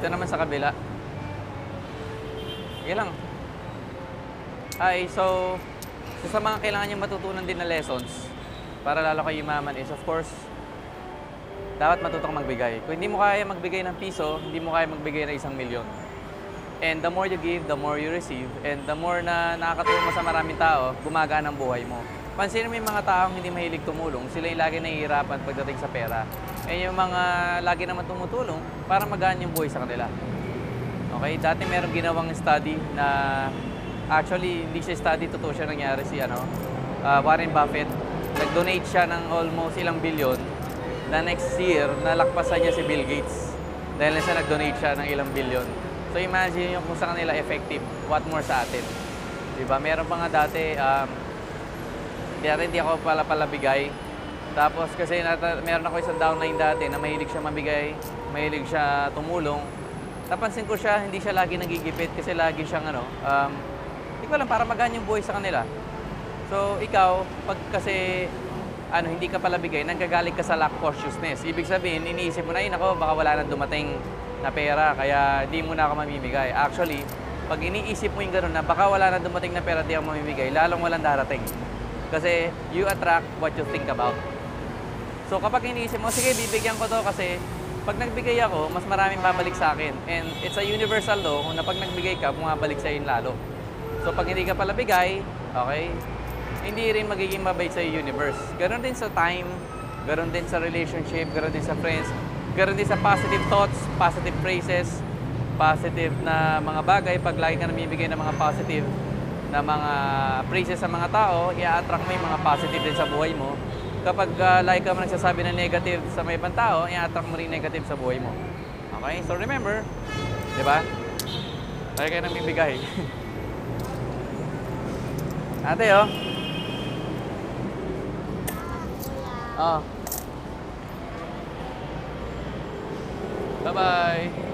Dito naman sa kabila. Sige lang. Hi, so sa mga kailangan nyo matutunan din na lessons para lalo kayo yumaman is of course, dapat matutong magbigay. Kung hindi mo kaya magbigay ng piso, hindi mo kaya magbigay ng 1,000,000. And the more you give, the more you receive. And the more na nakakatulong mo sa maraming tao, gumagaan ang buhay mo. Pansinin mo yung mga taong hindi mahilig tumulong, sila yung lagi nahihirapan pagdating sa pera. Eh yung mga lagi naman tumutulong, para magaan yung buhay sa kanila. Okay, dati merong ginawang study na actually hindi siya study, totoo siya nangyari si Warren Buffett. Nag-donate siya ng almost ilang bilyon. Na next year, nalakpasan niya si Bill Gates. Dahil na siya nag-donate siya ng ilang bilyon. So imagine yung kung sa kanila effective, what more sa atin. Diba? Meron pa nga dati, kaya hindi ako pala bigay. Tapos kasi meron ako isang downline dati na mahilig siya mabigay, mahilig siya tumulong. Napansin ko siya, hindi siya lagi nagigipit kasi lagi siyang hindi ko alam, para magaan yung buhay sa kanila. So ikaw, pag kasi hindi ka pala bigay, nanggagaling ka sa lack consciousness. Ibig sabihin, iniisip mo na, nako, baka wala nang dumating na pera, kaya di mo na ako mamimigay. Actually, pag iniisip mo yung gano'n na baka wala nang dumating na pera, di ako mamimigay, lalong walang darating. Kasi you attract what you think about. So kapag iniisip mo, sige, bibigyan ko to kasi pag nagbigay ako, mas maraming babalik sa akin. And it's a universal law na pag nagbigay ka, bumabalik sa yun lalo. So pag hindi ka pala bigay, okay, hindi rin magiging mabait sa universe. Ganon din sa time, ganon din sa relationship, ganon din sa friends, ganon din sa positive thoughts, positive phrases, positive na mga bagay. Pag lagi ka namibigay ng mga positive na mga phrases sa mga tao, i-attract mo yung mga positive din sa buhay mo. Kapag lagi ka mo nagsasabi ng negative sa may ibang tao, i-attract mo rin negative sa buhay mo. Okay? So remember, di ba? Lagi ka namibigay. Ate, oh. Oh. Bye-bye.